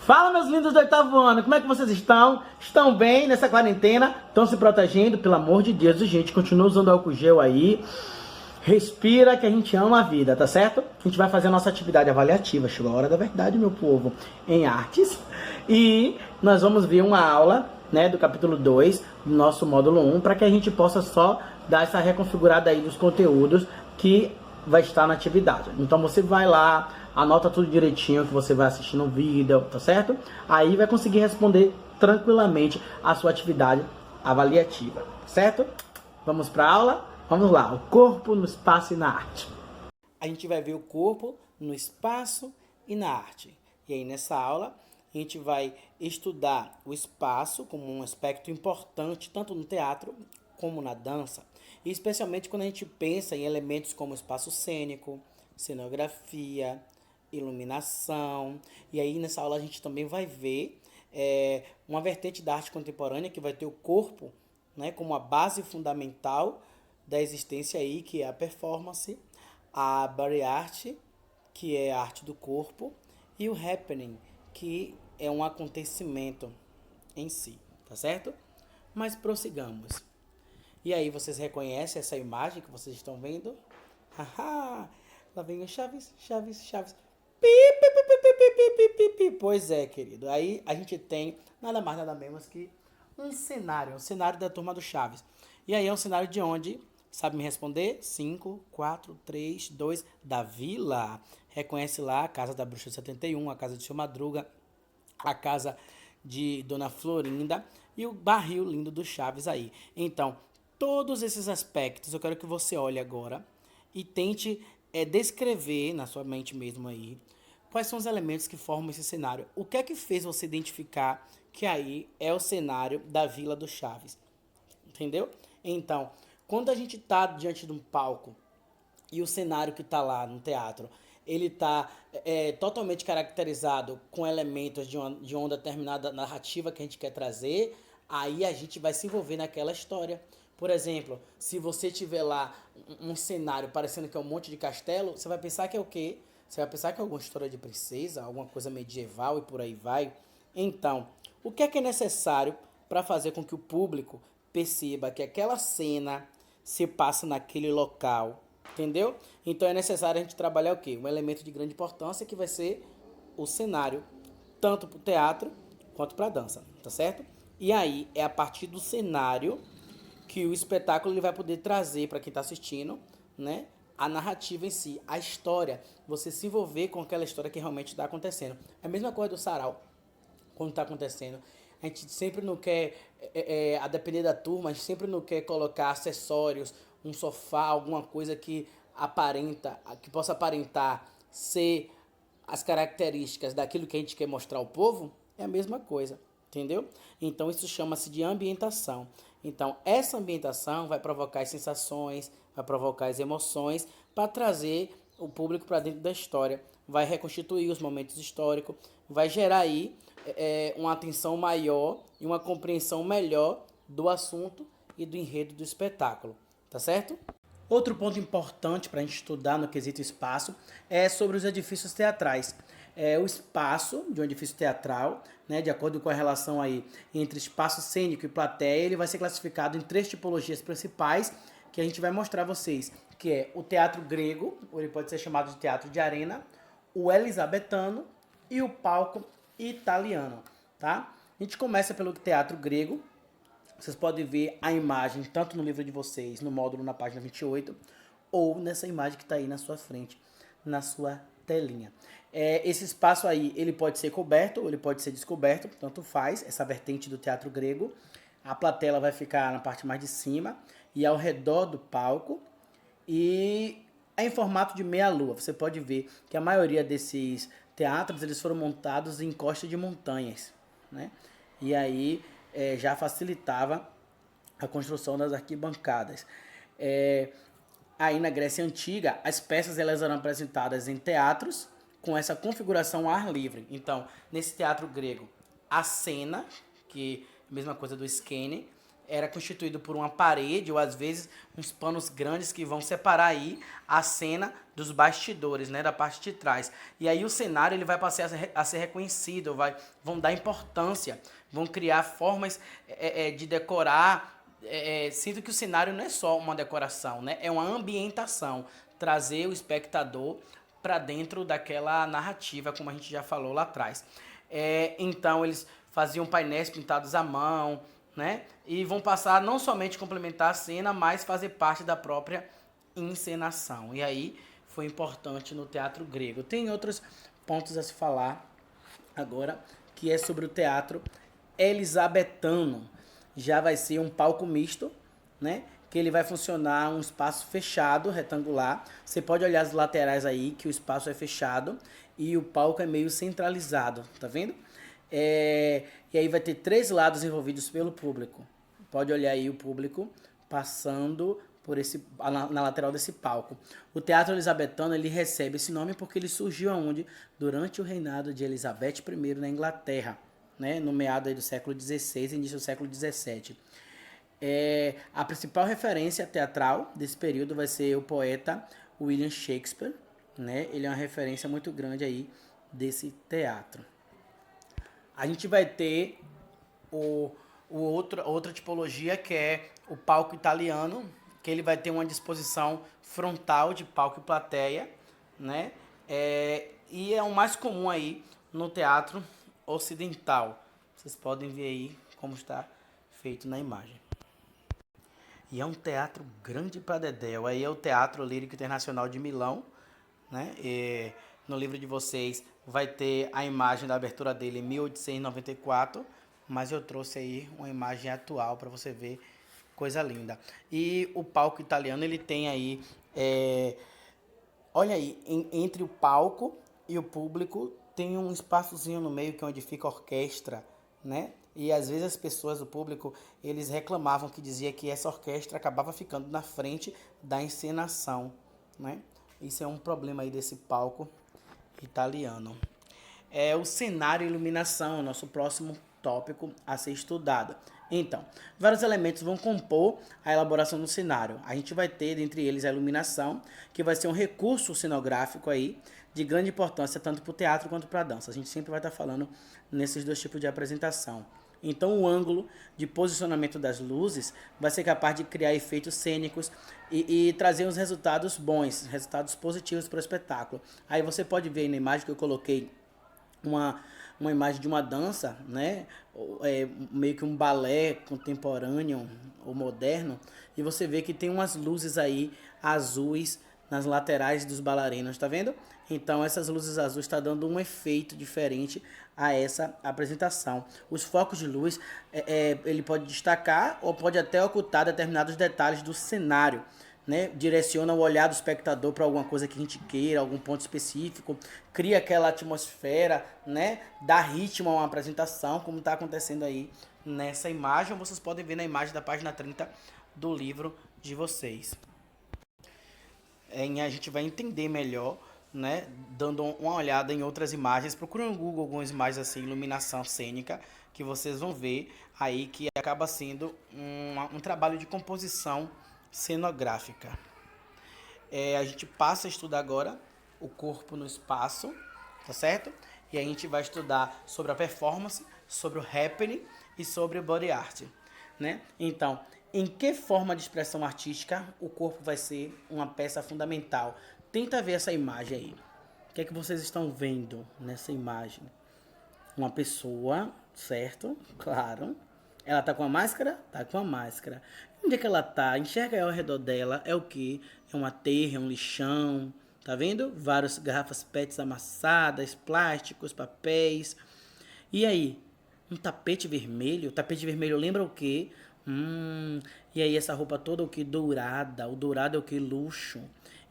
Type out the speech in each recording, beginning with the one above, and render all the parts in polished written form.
Fala, meus lindos do oitavo ano, como é que vocês estão? Estão bem nessa quarentena? Estão se protegendo? Pelo amor de Deus, gente, continua usando álcool gel aí. Respira que a gente ama a vida, tá certo? A gente vai fazer a nossa atividade avaliativa. Chegou a hora da verdade, meu povo, em artes. E nós vamos ver uma aula, né, do capítulo 2 do nosso módulo 1, para que a gente possa só dar essa reconfigurada aí dos conteúdos que vai estar na atividade. Então você vai lá, anota tudo direitinho que você vai assistir no vídeo, tá certo? Aí vai conseguir responder tranquilamente a sua atividade avaliativa, certo? Vamos para a aula? Vamos lá, o corpo no espaço e na arte. A gente vai ver o corpo no espaço e na arte. E aí nessa aula a gente vai estudar o espaço como um aspecto importante tanto no teatro como na dança. E especialmente quando a gente pensa em elementos como espaço cênico, cenografia, iluminação. E aí nessa aula a gente também vai ver uma vertente da arte contemporânea que vai ter o corpo, né, como a base fundamental da existência aí, que é a performance, a body art, que é a arte do corpo, e o happening, que é um acontecimento em si, tá certo? Mas prossigamos. E aí, vocês reconhecem essa imagem que vocês estão vendo? Haha! Lá vem o Chaves, Chaves, Chaves. Pi, pi, pi, pi, pi, pi, pi, pi, pi. Pois é, querido. Aí a gente tem nada mais, nada menos que um cenário da turma do Chaves. E aí é um cenário de onde? Sabe me responder? 5, 4, 3, 2, da Vila. Reconhece lá a casa da Bruxa 71, a casa de Seu Madruga, a casa de Dona Florinda e o barril lindo do Chaves aí. Então, todos esses aspectos eu quero que você olhe agora e tente descrever na sua mente mesmo aí quais são os elementos que formam esse cenário. O que é que fez você identificar que aí é o cenário da Vila do Chaves? Entendeu? Então, quando a gente está diante de um palco e o cenário que está lá no teatro, ele está totalmente caracterizado com elementos de uma determinada narrativa que a gente quer trazer, aí a gente vai se envolver naquela história. Por exemplo, se você tiver lá um cenário parecendo que é um monte de castelo, você vai pensar que é o quê? Você vai pensar que é alguma história de princesa, alguma coisa medieval e por aí vai. Então, o que é necessário para fazer com que o público perceba que aquela cena se passa naquele local, entendeu? Então é necessário a gente trabalhar o quê? Um elemento de grande importância que vai ser o cenário, tanto para o teatro quanto para a dança, tá certo? E aí é a partir do cenário que o espetáculo ele vai poder trazer para quem está assistindo, né, a narrativa em si, a história, você se envolver com aquela história que realmente está acontecendo. É a mesma coisa do sarau, quando está acontecendo. A gente sempre não quer, a depender da turma, a gente sempre não quer colocar acessórios, um sofá, alguma coisa que aparenta, que possa aparentar ser as características daquilo que a gente quer mostrar ao povo. É a mesma coisa, entendeu? Então isso chama-se de ambientação. Então essa ambientação vai provocar as sensações, vai provocar as emoções para trazer o público para dentro da história, vai reconstituir os momentos históricos, vai gerar aí uma atenção maior e uma compreensão melhor do assunto e do enredo do espetáculo, tá certo? Outro ponto importante para a gente estudar no quesito espaço é sobre os edifícios teatrais. O espaço de um edifício teatral, né, de acordo com a relação aí entre espaço cênico e plateia, ele vai ser classificado em 3 tipologias principais que a gente vai mostrar a vocês, que é o teatro grego, ou ele pode ser chamado de teatro de arena, o elisabetano e o palco italiano, tá? A gente começa pelo teatro grego. Vocês podem ver a imagem tanto no livro de vocês, no módulo na página 28, ou nessa imagem que está aí na sua frente, na sua telinha. Esse espaço aí, ele pode ser coberto ou ele pode ser descoberto, tanto faz, essa vertente do teatro grego. A plateia vai ficar na parte mais de cima e ao redor do palco, e é em formato de meia-lua. Você pode ver que a maioria desses teatros eles foram montados em costa de montanhas, né? E aí já facilitava a construção das arquibancadas. Aí na Grécia Antiga, as peças elas eram apresentadas em teatros com essa configuração ao ar livre. Então, nesse teatro grego, a cena, que é a mesma coisa do skene, era constituído por uma parede ou às vezes uns panos grandes que vão separar aí a cena dos bastidores, né, da parte de trás. E aí o cenário ele vai passar a ser reconhecido, vão dar importância, vão criar formas de decorar. Sinto que o cenário não é só uma decoração, né, é uma ambientação, trazer o espectador para dentro daquela narrativa, como a gente já falou lá atrás. Então eles faziam painéis pintados à mão, né? E vão passar não somente complementar a cena, mas fazer parte da própria encenação. E aí foi importante no teatro grego. Tem outros pontos a se falar agora, que é sobre o teatro elisabetano. Já vai ser um palco misto, né? Que ele vai funcionar um espaço fechado, retangular. Você pode olhar as laterais aí, que o espaço é fechado e o palco é meio centralizado, tá vendo? E aí vai ter 3 lados envolvidos pelo público. Pode olhar aí o público passando por na lateral desse palco. O teatro elisabetano ele recebe esse nome porque ele surgiu aonde? Durante o reinado de Elizabeth I na Inglaterra, né? No meado aí do século XVI e início do século XVII. A principal referência teatral desse período vai ser o poeta William Shakespeare, né? Ele é uma referência muito grande aí desse teatro. A gente vai ter outra tipologia que é o palco italiano, que ele vai ter uma disposição frontal de palco e plateia, né? E é o mais comum aí no teatro ocidental. Vocês podem ver aí como está feito na imagem. E é um teatro grande para dedéu. Aí é o Teatro Lírico Internacional de Milão, né? No livro de vocês vai ter a imagem da abertura dele em 1894, mas eu trouxe aí uma imagem atual para você ver, coisa linda. E o palco italiano ele tem aí, olha aí, entre o palco e o público tem um espaçozinho no meio que é onde fica a orquestra, né? E às vezes as pessoas do público, eles reclamavam que dizia que essa orquestra acabava ficando na frente da encenação, né? Isso é um problema aí desse palco italiano. O cenário e iluminação, o nosso próximo tópico a ser estudado. Então, vários elementos vão compor a elaboração do cenário. A gente vai ter, dentre eles, a iluminação, que vai ser um recurso cenográfico aí, de grande importância tanto para o teatro quanto para a dança. A gente sempre vai estar falando nesses 2 tipos de apresentação. Então, o ângulo de posicionamento das luzes vai ser capaz de criar efeitos cênicos e trazer uns resultados bons, resultados positivos para o espetáculo. Aí você pode ver aí na imagem que eu coloquei uma imagem de uma dança, né? Meio que um balé contemporâneo ou moderno, e você vê que tem umas luzes aí azuis nas laterais dos bailarinos, tá vendo? Então essas luzes azuis estão dando um efeito diferente a essa apresentação. Os focos de luz, ele pode destacar ou pode até ocultar determinados detalhes do cenário, né? Direciona o olhar do espectador para alguma coisa que a gente queira, algum ponto específico, cria aquela atmosfera, né? Dá ritmo a uma apresentação, como está acontecendo aí nessa imagem. Vocês podem ver na imagem da página 30 do livro de vocês. A gente vai entender melhor, né? Dando uma olhada em outras imagens. Procura no Google algumas imagens assim, iluminação cênica, que vocês vão ver aí que acaba sendo um trabalho de composição cenográfica. A gente passa a estudar agora o corpo no espaço, tá certo? E a gente vai estudar sobre a performance, sobre o happening e sobre o body art, né? Então, em que forma de expressão artística o corpo vai ser uma peça fundamental? Tenta ver essa imagem aí. O que é que vocês estão vendo nessa imagem? Uma pessoa, certo? Claro. Ela tá com a máscara? Tá com a máscara. Onde é que ela tá? Enxerga aí ao redor dela. É o quê? É uma terra, é um lixão. Tá vendo? Várias garrafas PETs amassadas, plásticos, papéis. E aí? Um tapete vermelho? O tapete vermelho lembra o quê? E aí essa roupa toda o que? Dourada. O dourado é o que? Luxo.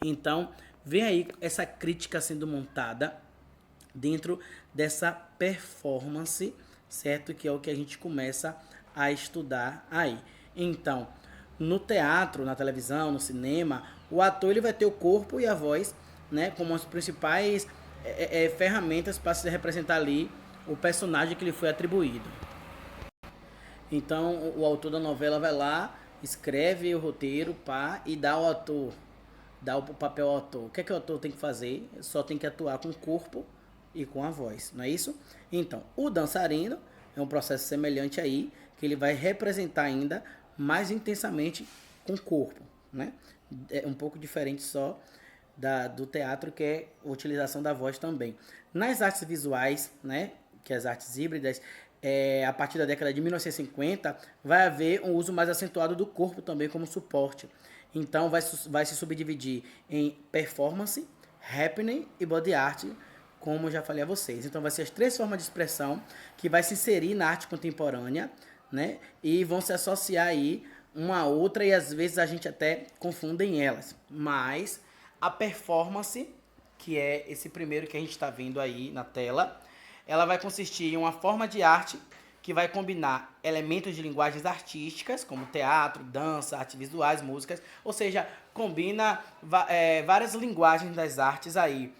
Então, vê aí essa crítica sendo montada dentro dessa performance, certo? Que é o que a gente começa a estudar aí. Então, no teatro, na televisão, no cinema, o ator ele vai ter o corpo e a voz, né, como as principais ferramentas para se representar ali o personagem que lhe foi atribuído. Então o autor da novela vai lá, escreve o roteiro, pá, e dá ao ator, dá o papel ao ator. O que é que o ator tem que fazer? Só tem que atuar com o corpo e com a voz, não é isso? Então, o dançarino é um processo semelhante aí, que ele vai representar ainda mais intensamente com o corpo, né? É um pouco diferente só do teatro, que é a utilização da voz também. Nas artes visuais, né, que é as artes híbridas, a partir da década de 1950, vai haver um uso mais acentuado do corpo também como suporte. Então vai se subdividir em performance, happening e body art, como eu já falei a vocês. Então vai ser as três formas de expressão que vai se inserir na arte contemporânea, né? E vão se associar aí uma a outra e às vezes a gente até confunde elas. Mas a performance, que é esse primeiro que a gente está vendo aí na tela, ela vai consistir em uma forma de arte que vai combinar elementos de linguagens artísticas, como teatro, dança, artes visuais, músicas, ou seja, combina várias linguagens das artes aí.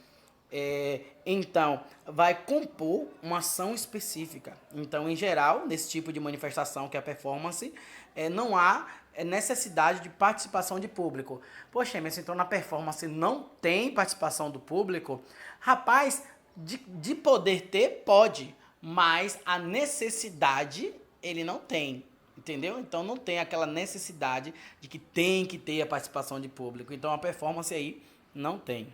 Então, vai compor uma ação específica. Então, em geral, nesse tipo de manifestação que é a performance, não há necessidade de participação de público. Poxa, mas então na performance não tem participação do público? Rapaz, de poder ter, pode, mas a necessidade ele não tem, entendeu? Então não tem aquela necessidade de que tem que ter a participação de público. Então a performance aí não tem.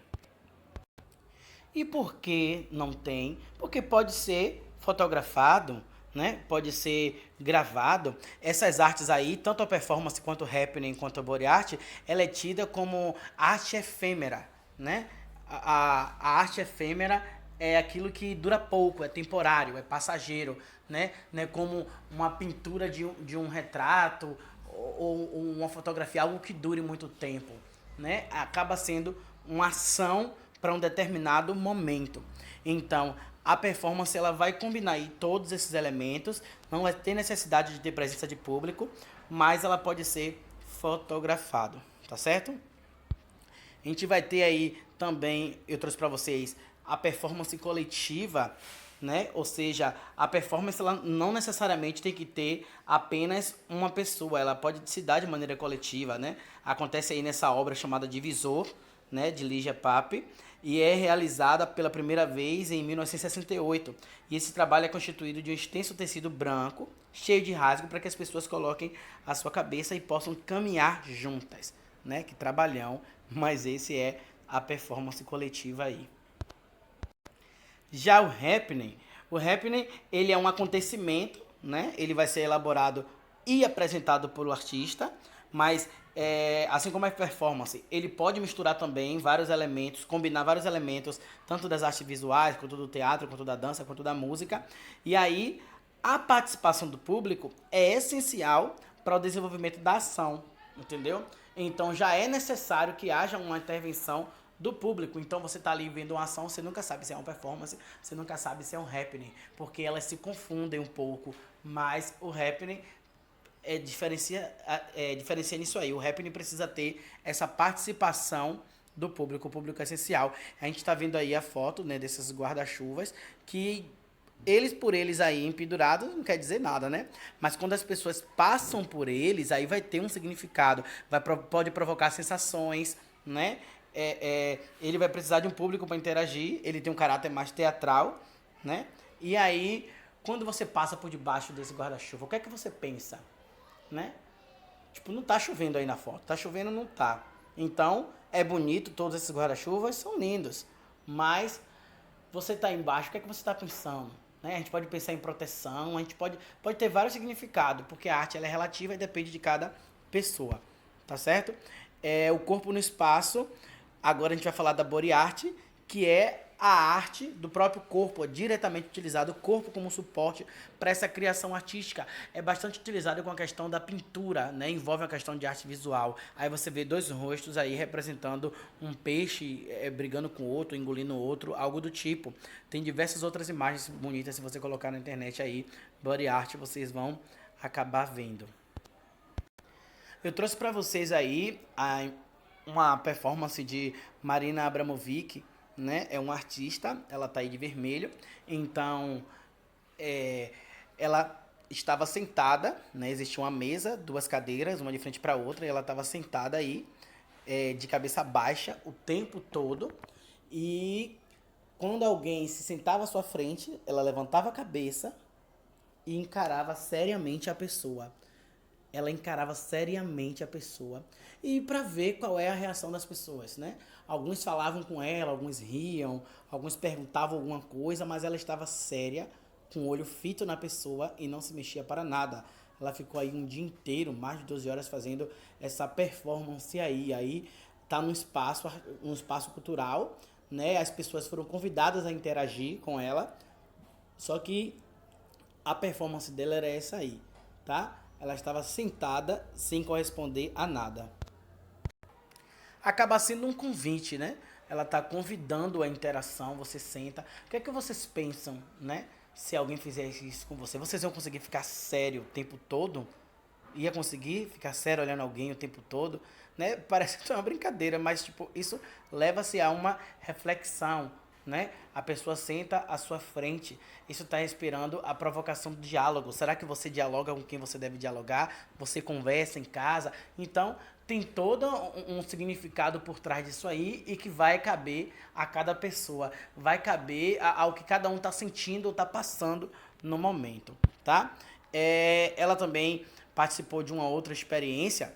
E por que não tem? Porque pode ser fotografado, né? Pode ser gravado. Essas artes aí, tanto a performance quanto o happening, quanto a body art, ela é tida como arte efêmera, né? A arte efêmera é aquilo que dura pouco, é temporário, é passageiro, né? Não é como uma pintura de um retrato ou uma fotografia, algo que dure muito tempo, né? Acaba sendo uma ação para um determinado momento. Então, a performance ela vai combinar aí todos esses elementos, não vai ter necessidade de ter presença de público, mas ela pode ser fotografado, tá certo? A gente vai ter aí também, eu trouxe para vocês, a performance coletiva, né? Ou seja, a performance ela não necessariamente tem que ter apenas uma pessoa, ela pode se dar de maneira coletiva, né? Acontece aí nessa obra chamada Divisor, né, de Lígia Pape, e é realizada pela primeira vez em 1968. E esse trabalho é constituído de um extenso tecido branco, cheio de rasgo, para que as pessoas coloquem a sua cabeça e possam caminhar juntas, né? Que trabalhão, mas esse é a performance coletiva aí. Já o happening ele é um acontecimento, né? Ele vai ser elaborado e apresentado pelo artista, mas assim como a performance, ele pode misturar também vários elementos, combinar vários elementos, tanto das artes visuais, quanto do teatro, quanto da dança, quanto da música. E aí, a participação do público é essencial para o desenvolvimento da ação, entendeu? Então, já é necessário que haja uma intervenção do público. Então, você está ali vendo uma ação, você nunca sabe se é uma performance, você nunca sabe se é um happening, porque elas se confundem um pouco, mas o happening diferencia nisso aí. O happening precisa ter essa participação do público, o público é essencial. A gente está vendo aí a foto, né, desses guarda-chuvas, que por eles aí empedurados não quer dizer nada, né? Mas quando as pessoas passam por eles, aí vai ter um significado, pode provocar sensações, né? Ele vai precisar de um público para interagir, ele tem um caráter mais teatral, né? E aí, quando você passa por debaixo desse guarda-chuva, o que é que você pensa? Né? Tipo, não tá chovendo aí na foto. Tá chovendo, não tá. Então, é bonito, todos esses guarda-chuvas são lindos. Mas, você tá embaixo, o que é que você tá pensando? Né? A gente pode pensar em proteção, a gente pode ter vários significados, porque a arte ela é relativa e depende de cada pessoa. Tá certo? O corpo no espaço. Agora a gente vai falar da body art, que é a arte do próprio corpo, diretamente utilizado o corpo como suporte para essa criação artística. É bastante utilizado com a questão da pintura, né? Envolve a questão de arte visual. Aí você vê dois rostos aí representando um peixe brigando com o outro, engolindo o outro, algo do tipo. Tem diversas outras imagens bonitas, se você colocar na internet aí, body art, vocês vão acabar vendo. Eu trouxe para vocês aí uma performance de Marina Abramovic, né? É uma artista, ela tá aí de vermelho, então ela estava sentada, né? Existia uma mesa, duas cadeiras, uma de frente para outra, e ela estava sentada aí, de cabeça baixa o tempo todo. E quando alguém se sentava à sua frente, ela levantava a cabeça e encarava seriamente a pessoa. Ela encarava seriamente a pessoa e para ver qual é a reação das pessoas, né? Alguns falavam com ela, alguns riam, alguns perguntavam alguma coisa, mas ela estava séria, com o olho fito na pessoa e não se mexia para nada. Ela ficou aí um dia inteiro, mais de 12 horas, fazendo essa performance aí. Aí tá num espaço cultural, né? As pessoas foram convidadas a interagir com ela, só que a performance dela era essa aí, tá? Ela estava sentada sem corresponder a nada. Acaba sendo um convite, né? Ela está convidando a interação, você senta. O que é que vocês pensam, né? Se alguém fizesse isso com você, vocês iam conseguir ficar sério o tempo todo? Ia conseguir ficar sério olhando alguém o tempo todo, né? Parece que é uma brincadeira, mas tipo, isso leva-se a uma reflexão, né? A pessoa senta à sua frente, isso está inspirando a provocação do diálogo. Será que você dialoga com quem você deve dialogar? Você conversa em casa? Então, tem todo um significado por trás disso aí e que vai caber a cada pessoa, vai caber ao que cada um está sentindo ou está passando no momento, tá? Ela também participou de uma outra experiência,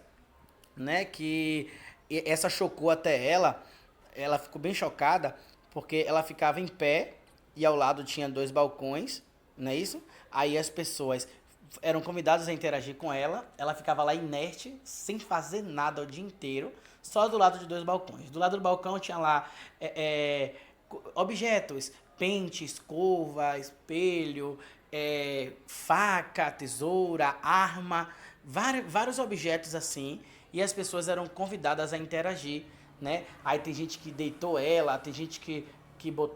né, que essa chocou até ela ficou bem chocada, porque ela ficava em pé e ao lado tinha dois balcões, não é isso? Aí as pessoas eram convidadas a interagir com ela, ela ficava lá inerte, sem fazer nada o dia inteiro, só do lado de dois balcões. Do lado do balcão tinha lá objetos, pente, escova, espelho, faca, tesoura, arma, vários objetos assim, e as pessoas eram convidadas a interagir, né? Aí tem gente que deitou ela, tem gente que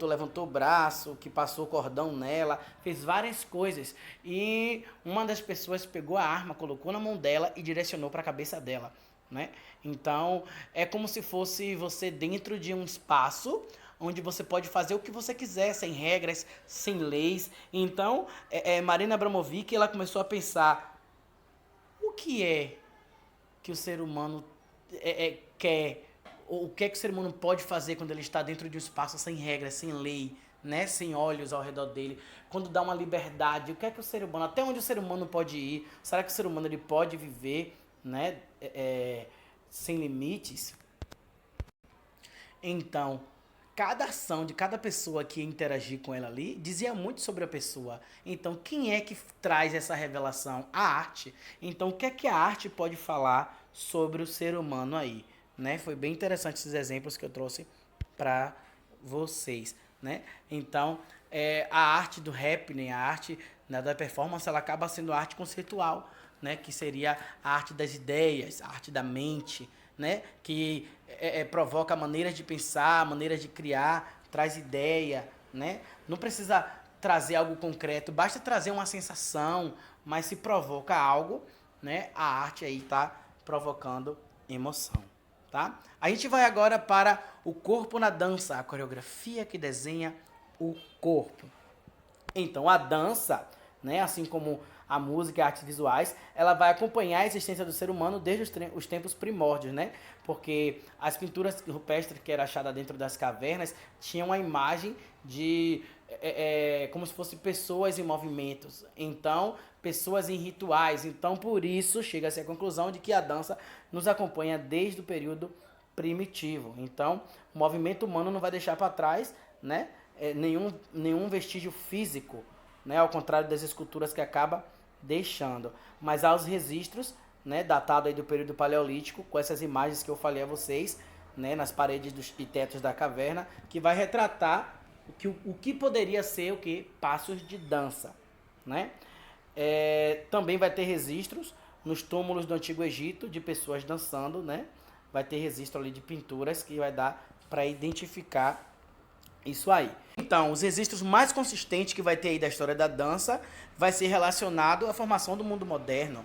levantou o braço, que passou o cordão nela, fez várias coisas. E uma das pessoas pegou a arma, colocou na mão dela e direcionou para a cabeça dela, né? Então, é como se fosse você dentro de um espaço onde você pode fazer o que você quiser, sem regras, sem leis. Então, Marina Abramovic, ela começou a pensar, o que é que o ser humano quer? O que é que o ser humano pode fazer quando ele está dentro de um espaço sem regras, sem lei, né? Sem olhos ao redor dele? Quando dá uma liberdade, o que é que o ser humano, até onde o ser humano pode ir? Será que o ser humano ele pode viver, né? Sem limites? Então, cada ação de cada pessoa que ia interagir com ela ali dizia muito sobre a pessoa. Então, quem é que traz essa revelação? A arte. Então, o que é que a arte pode falar sobre o ser humano aí? Né? Foi bem interessante esses exemplos que eu trouxe para vocês, né? Então, a arte do happening, a arte, né, da performance, ela acaba sendo arte conceitual, né? Que seria a arte das ideias, a arte da mente, né? Que provoca maneiras de pensar, maneiras de criar, traz ideia, né? Não precisa trazer algo concreto, basta trazer uma sensação, mas se provoca algo, né? A arte aí está provocando emoção. Tá? A gente vai agora para o corpo na dança, a coreografia que desenha o corpo. Então, a dança, né, assim como a música e artes visuais, ela vai acompanhar a existência do ser humano desde os tempos primórdios, né? Porque as pinturas rupestres que eram achadas dentro das cavernas tinham a imagem de como se fossem pessoas em movimentos. Então, pessoas em rituais. Então, por isso, chega-se à conclusão de que a dança nos acompanha desde o período primitivo. Então, o movimento humano não vai deixar para trás, né, nenhum vestígio físico, né, ao contrário das esculturas que acaba deixando. Mas há os registros, né, datados aí do período paleolítico, com essas imagens que eu falei a vocês, né, nas paredes e tetos da caverna, que vai retratar o que poderia ser passos de dança, né? Também vai ter registros nos túmulos do Antigo Egito de pessoas dançando, né? Vai ter registro ali de pinturas que vai dar para identificar isso aí. Então, os registros mais consistentes que vai ter aí da história da dança vai ser relacionado à formação do mundo moderno.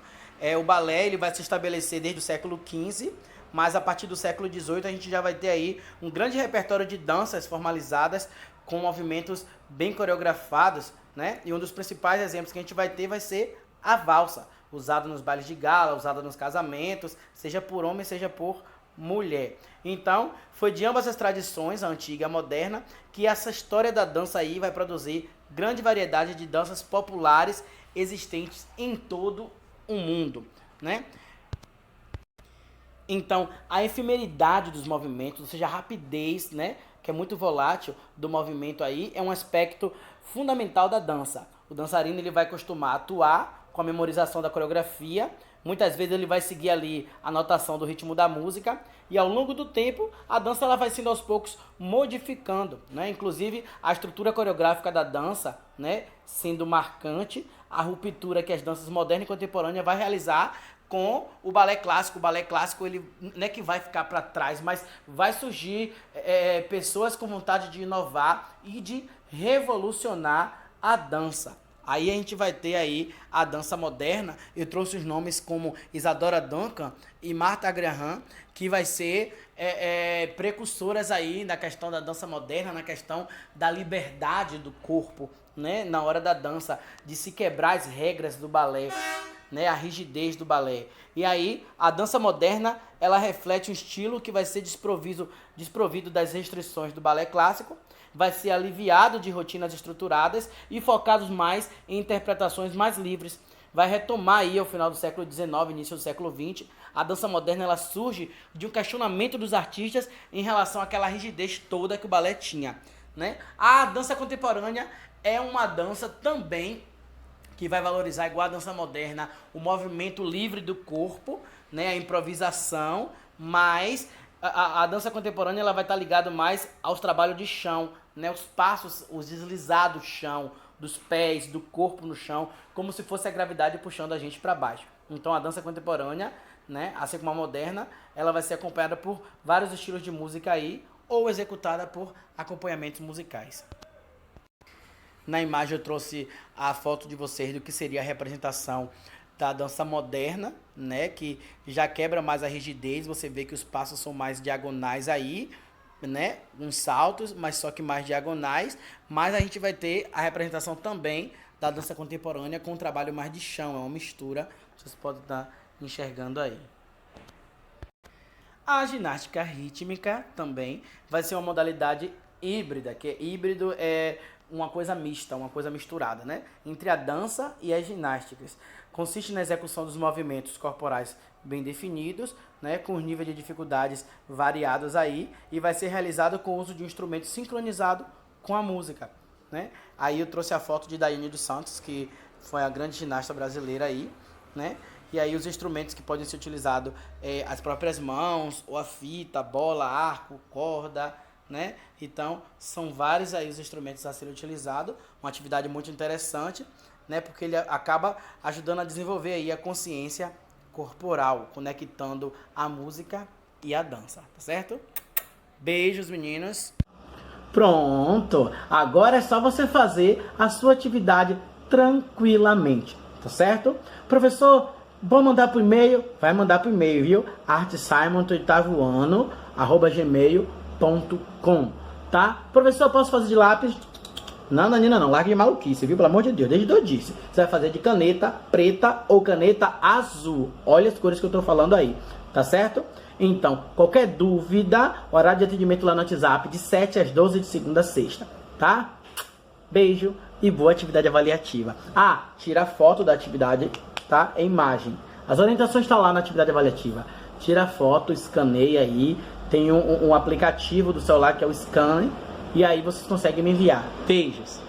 O balé ele vai se estabelecer desde o século XV, mas a partir do século XVIII a gente já vai ter aí um grande repertório de danças formalizadas com movimentos bem coreografados, né? E um dos principais exemplos que a gente vai ter vai ser a valsa, usada nos bailes de gala, usada nos casamentos, seja por homem, seja por mulher. Então, foi de ambas as tradições, a antiga e a moderna, que essa história da dança aí vai produzir grande variedade de danças populares existentes em todo o mundo, né? Então, a efemeridade dos movimentos, ou seja, a rapidez, né, que é muito volátil do movimento aí, é um aspecto fundamental da dança. O dançarino ele vai costumar atuar com a memorização da coreografia, muitas vezes ele vai seguir ali a notação do ritmo da música, e ao longo do tempo a dança ela vai sendo aos poucos modificando, né? Inclusive a estrutura coreográfica da dança, né, sendo marcante, a ruptura que as danças modernas e contemporâneas vai realizar com o balé clássico. O balé clássico ele não é que vai ficar para trás, mas vai surgir pessoas com vontade de inovar e de revolucionar a dança. Aí a gente vai ter aí a dança moderna. Eu trouxe os nomes como Isadora Duncan e Martha Graham, que vai ser precursoras aí na questão da dança moderna, na questão da liberdade do corpo, né, na hora da dança, de se quebrar as regras do balé, né, a rigidez do balé. E aí, a dança moderna, ela reflete um estilo que vai ser desprovido das restrições do balé clássico, vai ser aliviado de rotinas estruturadas e focados mais em interpretações mais livres. Vai retomar aí ao final do século XIX, início do século XX. A dança moderna ela surge de um questionamento dos artistas em relação àquela rigidez toda que o balé tinha, né? A dança contemporânea é uma dança também que vai valorizar, igual a dança moderna, o movimento livre do corpo, né, a improvisação, mas a dança contemporânea ela vai estar ligada mais aos trabalhos de chão, né, os passos, os deslizados do chão, dos pés, do corpo no chão, como se fosse a gravidade puxando a gente para baixo. Então a dança contemporânea, né, assim como a moderna, ela vai ser acompanhada por vários estilos de música aí, ou executada por acompanhamentos musicais. Na imagem eu trouxe a foto de vocês do que seria a representação da dança moderna, né, que já quebra mais a rigidez. Você vê que os passos são mais diagonais aí, né, uns saltos, mas só que mais diagonais. Mas a gente vai ter a representação também da dança contemporânea com um trabalho mais de chão, é uma mistura, vocês podem estar enxergando aí. A ginástica rítmica também vai ser uma modalidade híbrida, que híbrido é uma coisa mista, uma coisa misturada, né, entre a dança e as ginásticas. Consiste na execução dos movimentos corporais bem definidos, né, com níveis de dificuldades variados aí, e vai ser realizado com o uso de um instrumento sincronizado com a música, né. Aí eu trouxe a foto de Daiane dos Santos, que foi a grande ginasta brasileira aí, né, e aí os instrumentos que podem ser utilizados as próprias mãos, ou a fita, bola, arco, corda, né? Então, são vários aí os instrumentos a serem utilizados, uma atividade muito interessante, né? Porque ele acaba ajudando a desenvolver aí a consciência corporal, conectando a música e a dança, tá certo? Beijos, meninos! Pronto! Agora é só você fazer a sua atividade tranquilamente, tá certo? Professor, vou mandar por e-mail? Vai mandar por e-mail, viu? artesimon8º@gmail.com, tá? Professor, posso fazer de lápis? Não, Nanina, não. Larga de maluquice, viu? Pelo amor de Deus. Desde eu disse. Você vai fazer de caneta preta ou caneta azul. Olha as cores que eu tô falando aí, tá certo? Então, qualquer dúvida, horário de atendimento lá no WhatsApp de 7 às 12 de segunda a sexta, tá? Beijo e boa atividade avaliativa. Ah, tira a foto da atividade, tá? Em imagem. As orientações estão lá na atividade avaliativa. Tira a foto, escaneia aí. Tem um aplicativo do celular que é o Scan. E aí vocês conseguem me enviar. Beijos!